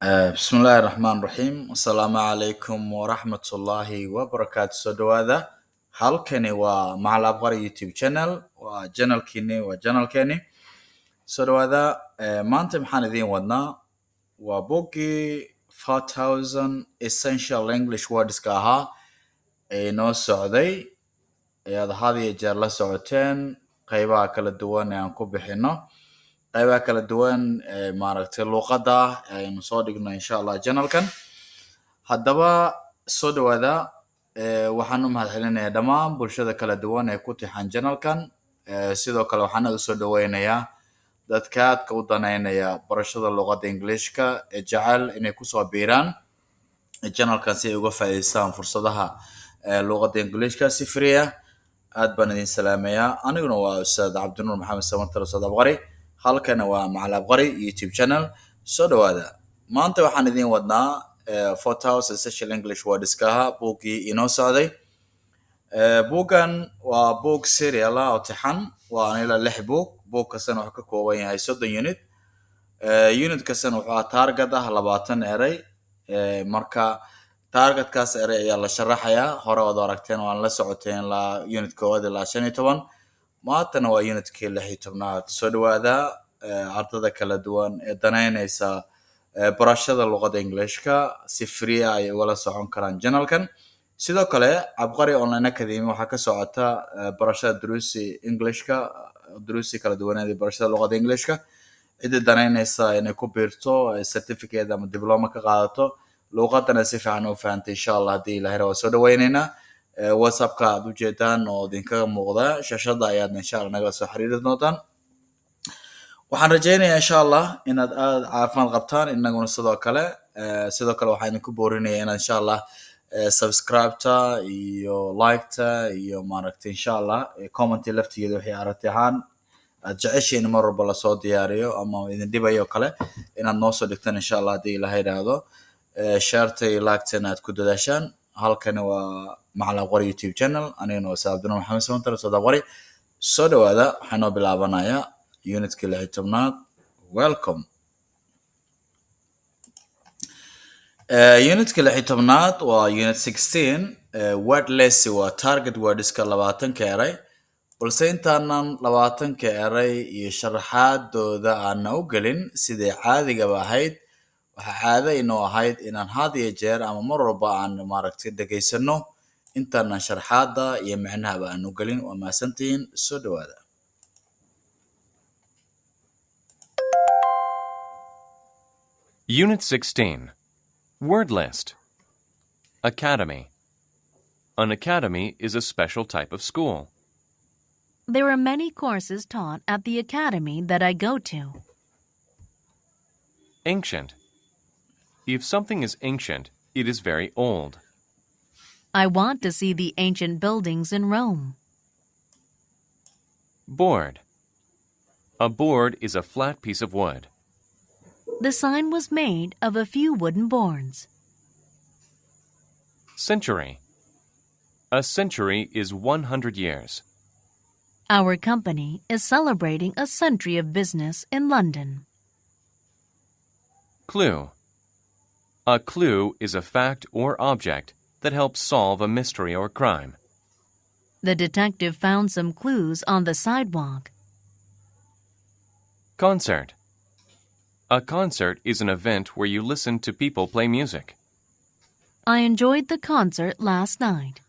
بسم الله الرحمن الرحيم السلام عليكم ورحمة الله وبركاته سودوادا halkani waa macal abqari youtube channel waa channelkeeni sodhawaada maanta maxaan idiin wadnaa waa boggii 4000 essential english wordska ahaa ee noo socday ayaad had iyo jeer la socoteen qaybaha kala duwan ee aan ku bixino qaybaha kala duwan maaragtay luuqada aynu soo dhigno insha Allah channelkan haddaba soo dhawaada waxaan u mahadcelinayaa dhammaan bulshada kala duwan ee ku tixan channelkan sidoo kale waxaan u soo dhaweynayaa dadka aadka u daneynaya barashada luuqada Englishka ee jecel inay ku soo biiraan channelkan si ay uga faa'iideystaan fursadaha luuqada Englishka si free ah aad baan idin salaamayaa aniguna waa Ustad Abqari Ustad Abqari halkana waa macal abqari youtube channel soo dhawaada maanta waxaan idin wadnaa 4000 essential english wordska boggii inoo socday boggan waa bog serial ah oo taxan waa ilaa 6 bog kastana wuxuu ka kooban yahay 30 unit kastana wuxuu target ah 20 eray marka targetkaas eray ayaa la sharaxayaa hore wada aragteen waan la socoteen la unit koowaad ilaa 15 maantana waa unitkii 16aad soo dhawaada ardada kala duwan ee daneynaysa barashada luuqada Englishka si free ah ay wala socon karaan channelkan sidoo kale Abqari online academy waxa ka socota barashada duruusi kala duwan ee barashada luuqada Englishka cid daneynaysa inay ku biirto certificate ama diploma ka qaadato luuqadana si fiican u fahanto insha Allah hadii Ilaahay rabo soo dhaweynayna whatsappka aad u jeedaan oo idinkaga muuqda shashada ayaad insha Allah naga soo xiriiri doontaan waxaan rajaynayaa insha Allah inaad aad caafimaad qabtaan inaguna sidoo kale waxaan ku boorinayaa inaad insha Allah subscribe-ta iyo like-ta iyo maaragtay insha Allah comment laftigeeda wixii aragti ahaan aad jeceshiin mar walba la soo diyaariyo ama idin dhibayo kale inaad noo soo dhigtaan insha Allah hadii Ilaahay raado share-ta iyo like-ta aad ku dadaashaan halkani waa macal abqari youtube channel aniguna waa Ustad Abqari soo dhawaada waxaan noo bilaabanayaa unitkii 16aad welcome unitkii 16aad waa unit 16 word list waa target wordska 20 eray balse intaanan 20 eray iyo sharaxaadooda aan u gelin sidii caadiga ahayd waxa caado inoo ahayd inaan had iyo jeer ama mar walba aan maaragtay dhageysano intaan sharaxaada iyo macnaha aan u gelin waa maasantiin soo dhawaada Unit 16. Word list. Academy. An academy is a special type of school. There are many courses taught at the academy that I go to. Ancient. If something is ancient, it is very old. I want to see the ancient buildings in Rome. Board. A board is a flat piece of wood. The sign was made of a few wooden boards. Century. A century is 100 years. Our company is celebrating a century of business in London. Clue. A clue is a fact or object that helps solve a mystery or crime. The detective found some clues on the sidewalk. Concert. A concert is an event where you listen to people play music. I enjoyed the concert last night.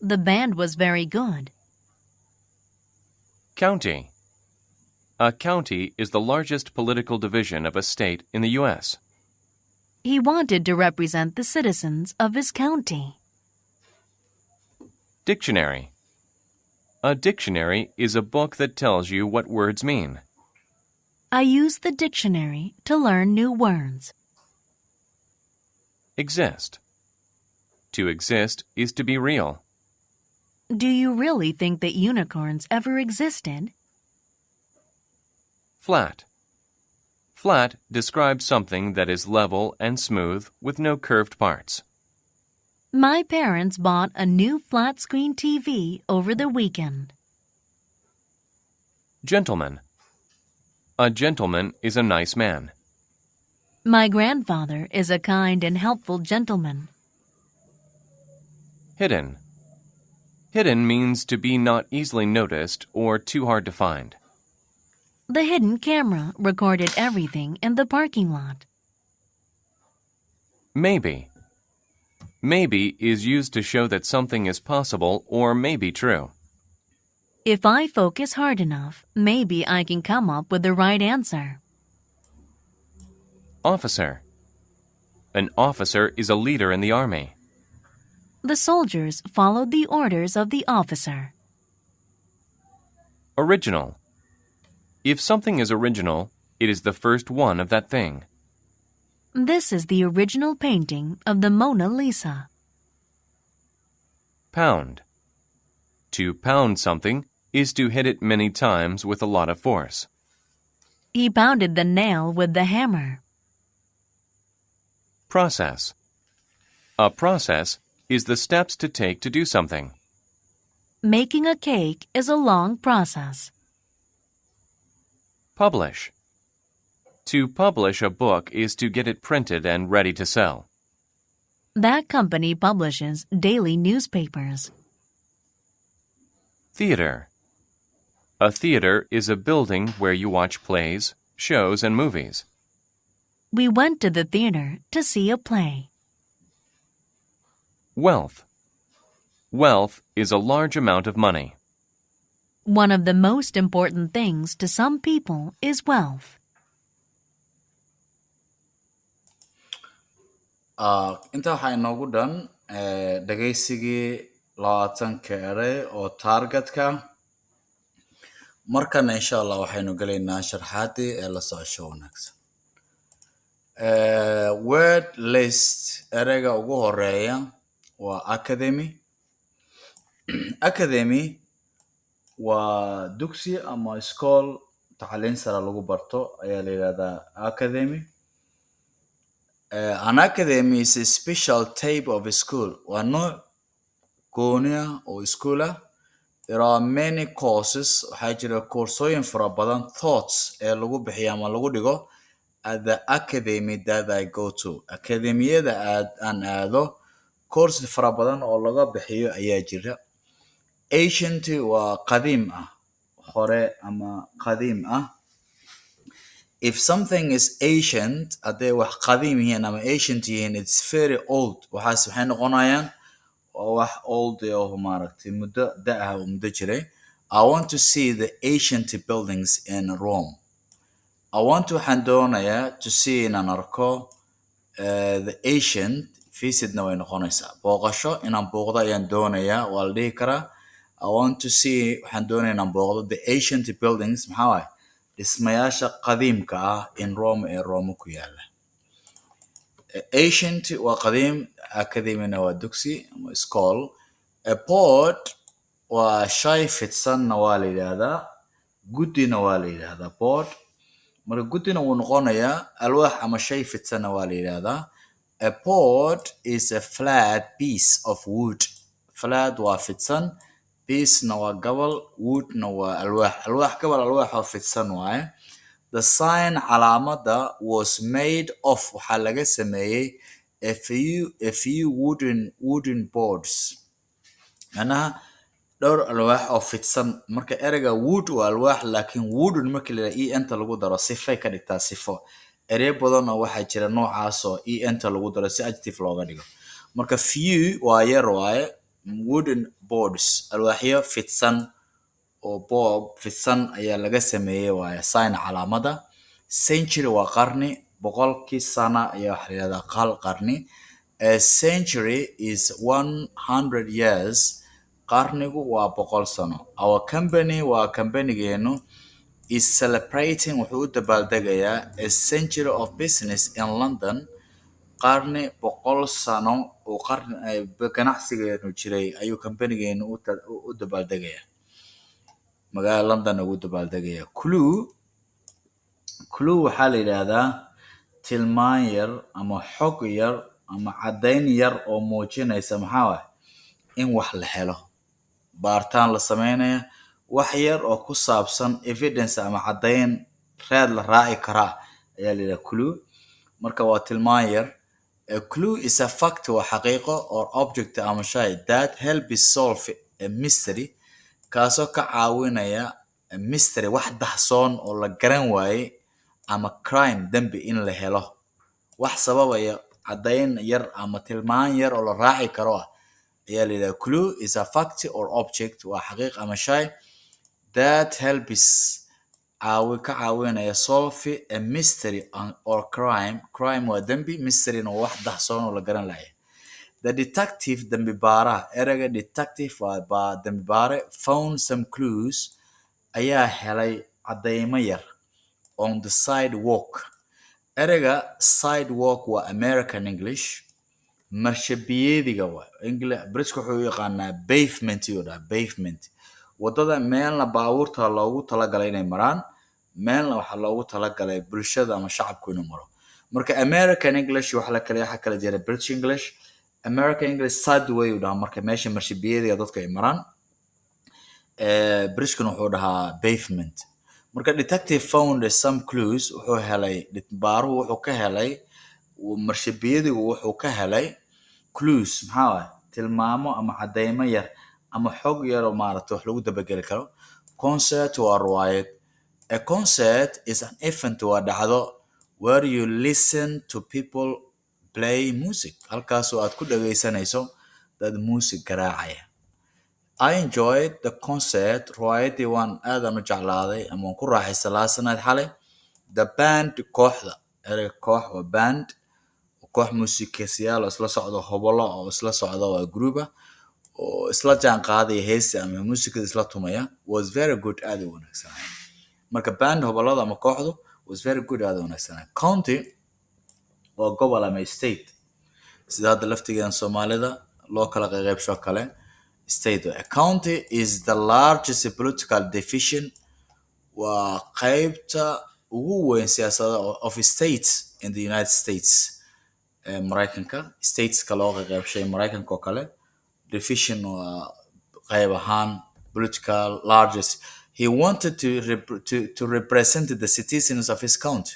The band was very good. County. A county is the largest political division of a state in the U.S. He wanted to represent the citizens of his county. Dictionary. A dictionary is a book that tells you what words mean. I use the dictionary to learn new words. Exist. To exist is to be real. Do you really think that unicorns ever existed? Flat. Flat describes something that is level and smooth with no curved parts. My parents bought a new flat-screen TV over the weekend. Gentleman. A gentleman is a nice man. My grandfather is a kind and helpful gentleman. Hidden. Hidden means to be not easily noticed or too hard to find. The hidden camera recorded everything in the parking lot. Maybe. Maybe is used to show that something is possible or may be true. If I focus hard enough, maybe I can come up with the right answer. Officer. An officer is a leader in the army. The soldiers followed the orders of the officer. Original. If something is original, it is the first one of that thing. This is the original painting of the Mona Lisa. Pound. To pound something is to hit it many times with a lot of force. He pounded the nail with the hammer. Process. A process is the steps to take to do something. Making a cake is a long process. Publish. To publish a book is to get it printed and ready to sell. That company publishes daily newspapers. Theater. A theater is a building where you watch plays, shows, and movies. We went to the theater to see a play. Wealth. Wealth is a large amount of money. One of the most important things to some people is wealth. inta waxaa inoogu dhan dhagaysigii 20 ere oo targetka markana insha Allah waxaynu galaynaa sharxaadii ee la socosho wanaagsan. Word list ereyga ugu horeeya waa academy. Academy waa dugsi ama iskool tacliin sare lagu barto ayaa la yiraahdaa academy. An academy is a special type of school. Waa nooc gooni ah oo iskuul ah. There are many courses. Waxaa jira koorsooyin fara badan thoughts ee lagu bixiyo ama lagu dhigo at the academy that I go to. Akademiyada aan aado course fara badan oo laga bixiyo ayaa jira. Ancient waa qadiim ah, hore ama qadiim ah. If something is ancient, hadday wax qadiim yihiin ama ancient yihiin, it's very old. Waxaas waxay noqonayaan wax old oo maaragtay muddo da'ah oo muddo jiray. I want to see the ancient buildings in Rome. I want to waxaan doonayaa to see inaan arko the ancient visitna way noqonaysaa. Booqasho inaan booqdo ayaan doonayaa waa la dhihi karaa. I want to see waxaan doonayaa inaan booqdo the ancient buildings maxaa waaye dhismayaasha qadiimka ah in Rome ee Rome ku yaala. Ancient waa qadiim, academyna waa dugsi ama school. A board waa shay fidsanna waa la yidhaahdaa, guddina waa la yidhaahdaa board. Marka guddina wuu noqonayaa alwaax ama shay fidsanna waa la yidhaahdaa. A board is a flat piece of wood. Flat waa fidsan, piece-na waa gobol, wood-na waa alwaax. Alwaax gobol alwaax oo fidsan waaye. The sign calaamada was made of waxaa laga sameeyey a few wooden boards. Macnaha dhowr alwaax oo fidsan. Marka ereyga wood waa alwaax laakiin wooden marka la yidhaahdo enta lagu daro sifay ka dhigtaa sifo. Erey badan oo waxaa jira noocaas oo enta lagu daro si adjective looga dhigo. Marka few waa yar waaye, wooden boards alwaaxyo fidsan oo bob fidsan ayaa laga sameeyey waaye sign calaamada. Century waa qarni, boqolkii sana ayaa waxa la yidhahdaa qal qarni. A century is 100 years. Qarnigu waa 100 sano. Our company waa companygeenu is celebrating wuxuu u dabaaldegayaa a century of business in London. Qarni 100 sano oo ganacsigeenu jiray ayuu companygeenu u dabaaldegayaa. Magaalada London ugu dabaaldegaya. Clue waxaa la yidhaahdaa tilmaan yar ama xog yar ama caddayn yar oo muujinaysa maxaa waaye in wax la helo. Baaritaan la sameynaya wax yar oo ku saabsan evidence ama caddayn raad la raaci karaa ayaa la yidhaahdaa clue. marka waa tilmaan yar. A clue is a fact waa xaqiiqo or object ama shay that helps solve a mystery kaasoo ka caawinaya a mystery wax dahsoon oo la garan waaye ama crime dembi in la helo. wax sababaya caddayn yar ama tilmaan yar oo la raaci karo ah ayaa la yidhaha clue is a fact or object waa xaqiiq ama shay that helps ka caawinaya solve a mystery or crime waa dembi mysteryna waa wax dahsoon oo la garan lahayo. The detective dembi baaraha ereyga detective waa dembi baare found some clues ayaa helay caddaymo yar on the sidewalk. ereyga sidewalk waa American English. marshabiyeediga waa British-ka wuxuu yaqaanaa pavement iyo pavement. wadada meelna baabuurta loogu talagalay inay maraan meelna waxa loogu talagalay bulshada ama shacabku inuu maro. marka American English waxa kala jira British English. American English sideway u dhahaa marka meesha marshabiyeediga dadka ay maraan. British-kuna wuxuu dhahaa pavement. marka detective found some clues wuxuu helay baaruhu wuxuu ka helay marshabiyadigu wuxuu ka helay clues maxaa waaye tilmaamo ama caddaymo yar ama xog yar oo maaragtay wax lagu dabageli karo. concert waa riwaayad. A concert is an event waa dhacdo where you listen to people play music halkaasoo aad ku dhagaysanayso dad music garaacaya. I enjoyed the concert. riwaayadii waan aadan u jeclaaday ama waan ku raaxaystay last night xalay. The band kooxda ereyga koox waa band koox muusikaystayaal oo isla socdo hobolo oo isla socda waa group oo isla jaan qaadaya heesta ama muusikada isla tumaya was very good aad u wanaagsan. marka band hobolada ama kooxdu was very good aad u wanaagsan. county waa gobol ama state sida hadda laftigeena Soomaalida loo kala qaybsho kale state. A county is the largest political division waa qaybta ugu weyn siyaasadda of states in the United States. Maraykanka stateska loo qaybshay Maraykanka oo kale division waa qayb ahaan political largest. He wanted to represent the citizens of his county.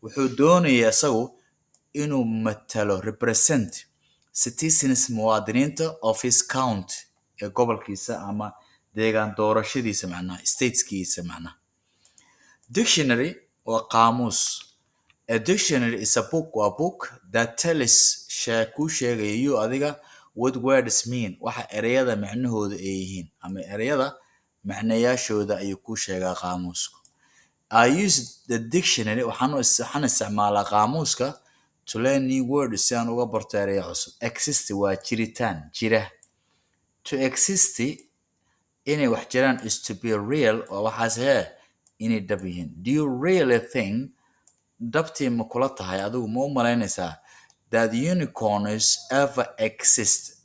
wuxuu doonaya isagu inuu matalo represent citizens muwaadiniinta of his county ee gobolkiisa ama deegaan doorashadiisa macnaha stateskiisa macnaha. Dictionary waa qaamuus. A dictionary is a book waa book that tells ku sheegaya you adiga what words mean waxa ereyada macnahooda ay yihiin ama ereyada macnayaashooda ayuu ku sheegaa qaamuusku. I use the dictionary waxaan isticmaalaa qaamuuska to learn new words si aan uga barto ereyo cusub. Exist waa jiritaan jira. To exist inay wax jiraan is to be real oo waxaas inay dhab yihiin. Do you really think dhabtii ma kula tahay adigu ma u malaynaysaa that unicorns ever existed?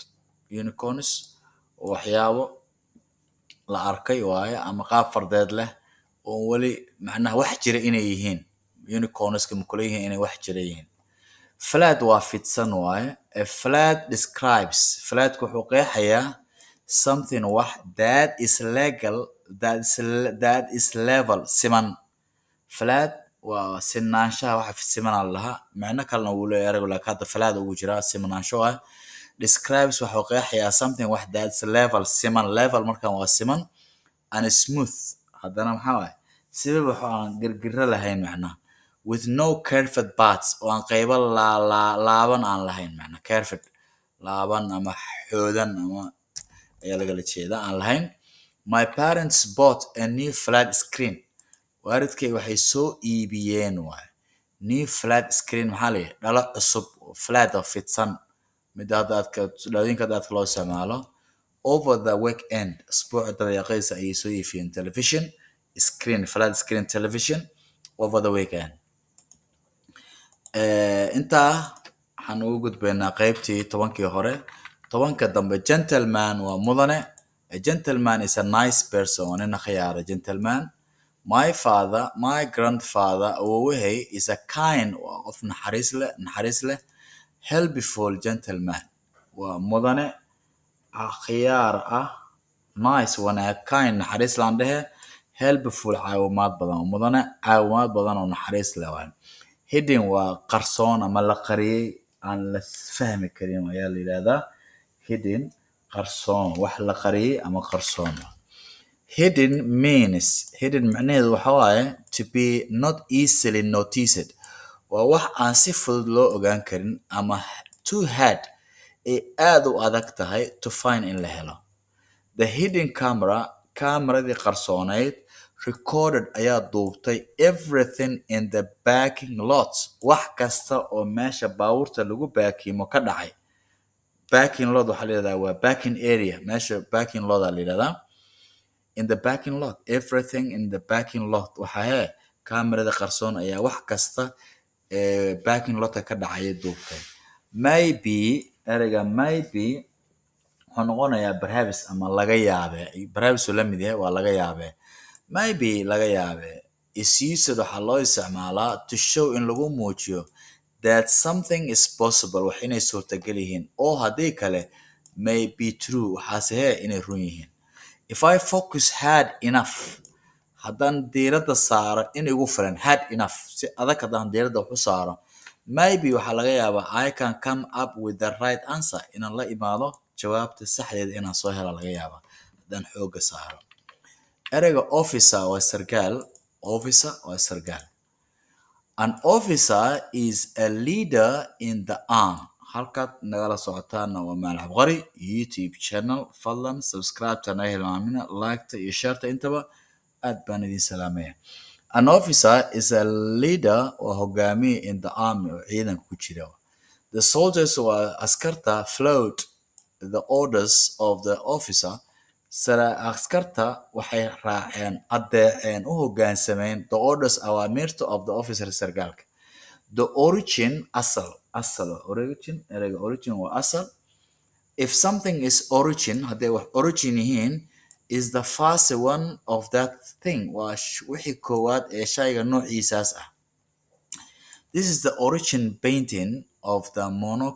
unicorns waxyaabo la arkay waaye ama qaab fardeed leh oo wali macnaha wax jira inay yihiin. unicornska ma kula yihiin inay wax jira yihiin. flat waa fidsan waaye. A flat describes flatku wuxuu qeexayaa something wax that is legal that is level siman. flat waa sinaanshaha waxa siman lahaa macno kalena wuu leeyahay eraygu laakiin hadda flat ugu jira simanaansho ah. describes wuxuu qeexayaa something wax that is level siman. level markan waa siman and smooth haddana maxaa waaye sibib wax aan girgiro lahayn macnaha. with no curved parts oo aan qaybo laaban aan lahayn macnaha curved laaban ama xoodan ama ayaa lagala jeeda aan lahayn. My parents bought a new flat screen. waalidkay waxay soo iibiyeen waaye new flat screen maxaa la yidhaha dhalo cusub flat oo fidsan midda dhawooyinka dadka loo isticmaalo. over the weekend asbuuca dabayaaqaysa ayay soo iibiyeen television screen flat screen television over the weekend. intaa waxaan ugu gudbaynaa qaybtii 10kii hore. 10ka dambe gentleman waa mudane. A gentleman is a nice person waa nin khiyaara gentleman. My grandfather awowahey is a kind waa qof naxariis leh. helpful gentleman waa mudane khiyaar ah. nice wanaag kind naxariis laan dhehe. helpful caawimaad badan waa mudane caawimaad badan oo naxariis leh waa. hidden waa qarsoon ama la qariyay aan la fahmi karin ayaa la yidhahdaa hidden qarsoon wax la qariyay ama qarsoon hidden means hidden macnaheedu waxa waaye to be not easily noticed waa wax aan si fudud loo ogaan karin ama too hard ay aad u adag tahay to find in la helo the hidden camera kamaradii qarsoonayd recorded ayaa duubtay everything in the parking lot wax kasta oo meesha baabuurta lagu baakiimo ka dhacay parking lot waxaa la yidhahdaa waa parking area meesha parking lot aa la yidhahdaa in the parking lot everything in the parking lot waxaa kamarada qarsoon ayaa wax kasta parking lotka ka dhacaya duubtay maybe ereyga maybe wuxuu noqonayaa perhaps ama laga yaabe perhaps uu la mid yahay waa laga yaabe maybe laga yaabe is used waxaa loo isticmaalaa to show in lagu muujiyo that something is possible wax inay suurtagal yihiin oo haddii kale may be true waxaase inay run yihiin if I focus hard enough haddaan diiradda saaro in igu filan hard enough si adag haddaan diiradda wax u saaro maybe waxaa laga yaabaa I can come up with the right answer inaan la imaado jawaabta saxdeeda inaan soo helo laga yaabaa haddaan xoogga saaro ereyga officer waa sargaal officer waa sargaal an officer is a leader in the arm halkaad nagala socotaana waa Maal Abqari YouTube channel fadlan subscribe tana hilmaamina like iyo share intaba aad baan idin salaamaya an officer is a leader waa hogaamiye in the army oo ciidanka ku jira the soldiers waa askarta float the orders of the officer askarta waxay raaceen adeeceen u hoggaansameen the orders awaamirta of the officer sargaalka the origin asal origin ereyga origin waa asal if something is origin hadday wax origin yihiin is the first one of that thing waa wixii koowaad ee shayga noociisaas ah this is the origin painting of the Mona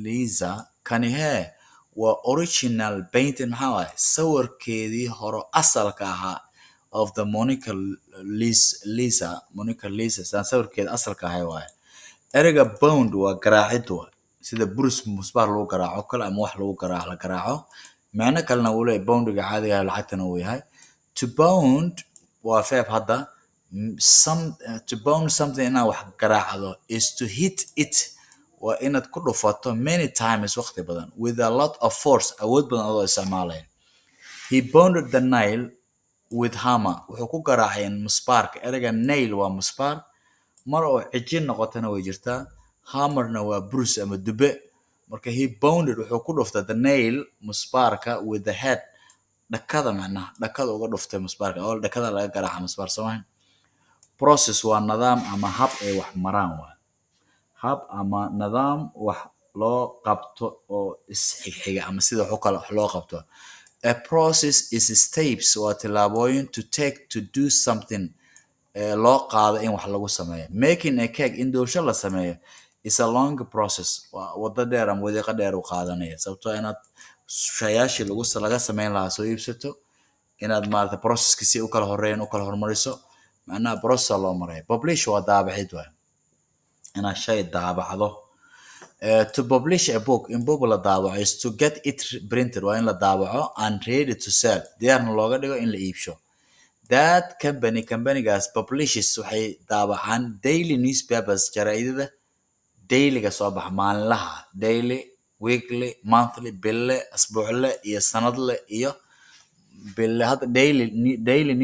Lisa kanihe waa original painting maxaa waaye sawirkeedii hore asalka ahaa of the Monica Lisa saan sawirkeeda asalka ahay waaye ereyga bound waa garaacid waa sida buris musbaar lagu garaaco kale ama wax lagu la garaaco macno kalena wuu leeyahay boundiga caadiga ah lacagtana uu yahay to bound waa verb hadda to bound something inaa wax garaacdo is to hit it waa inaad ku dhufato many times waqti badan with a lot of force awood badan adoo isticmaalaya he bounded the nail with hammer wuxuu ku garaacay musbaarka ereyga nail waa musbaar mar oo cijin noqotana way jirtaa hammerna waa burus ama dube marka he bounded wuxuu ku dhuftay the nail musbaarka with the head dhakada macnaha dhakada uga dhuftay musbaarka oo dhakada laga garaaca musbaar soomaan process waa nidaam ama hab ay wax maraan waa hab ama nidaam wax loo qabto oo isxigxiga ama sida wax loo qabto a process is steps waa tilaabooyin to take to do something loo qaado in wax lagu sameeyo making a cake in doosho la sameeyo is a long process waa wada dheer ama wadiiqo dheer u qaadanaya sababtoo inaad shayaashii laga sameyn lahaa soo iibsato inaad maarata processki si u kala horeeyaan u kala hormariso macnaha process loo maraya publish waa daabacid waay inaad shay daabacdo to publish a book in book la daabaco is to get it printed waa in la daabaco and ready to sell diyaarna looga dhigo in la iibsho that companygaas publishes waxay daabacaan daily newspapers jaraa'idada dailyga soo baxa maalinlaha daily weekly monthly bille asbuucle iyo sanadle iyo bille hadda daily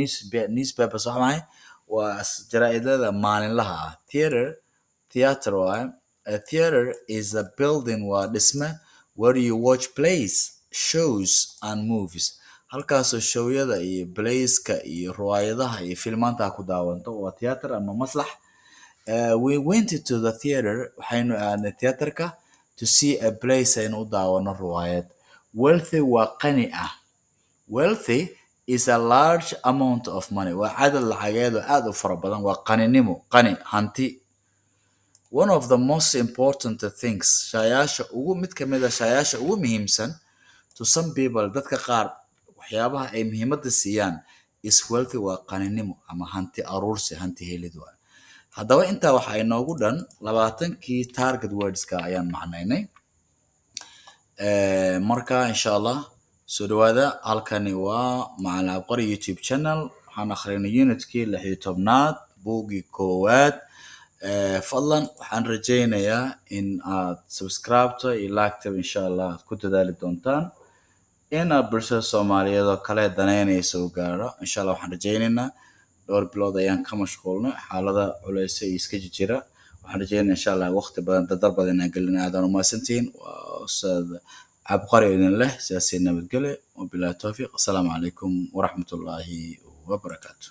newspapers waxa maahay waa jaraa'idada maalinlaha ah theater waa a theater is a building waa dhisme where you watch plays shows and movies halkaasoo showyada iyo playska iyo riwaayadaha iyo filmaanta ku daawanto waa theater ama maslax we went to the theater waxaynu aadnay theaterka to see a place aynu u daawano riwaayad wealthy waa qani ah wealthy is a large amount of money waa cadad lacageed oo aad u fara badan waa qaninimo qani hanti one of the most important things mid ka mid ah shayaasha ugu muhiimsan to some people dadka qaar waxyaabaha ay muhiimadda siiyaan is wealthy waa qaninimo ama hanti aruursi hanti helid waa haddaba intaa waxaa inoogu dhan 20kii target wordska ayaan macnaynay. marka insha Allah soo dhawaada, halkani waa Macallin Abqari YouTube channel. waxaan akhrinay unitkii 16aad buugii koowaad. fadlan waxaan rajaynayaa in aad subscribe-ta iyo like-ta insha Allah aad ku dadaali doontaan in aad bulshada Soomaaliyeed oo kale danaynayso u gaaro. insha Allah waxaan rajaynaynaa dhowr bilood ayaan ka mashquulnay xaalada culeysa iyo iska jira. waxaan rajaynayaa insha Allah waqti badan dadal badan aan gelin. aadaan u mahadsantihiin. waa Ustad Abqari idin leh sidaas nabadgelyo wabillahi tawfiiq. assalaamu calaykum waraxmatullaahi wabarakaatuh.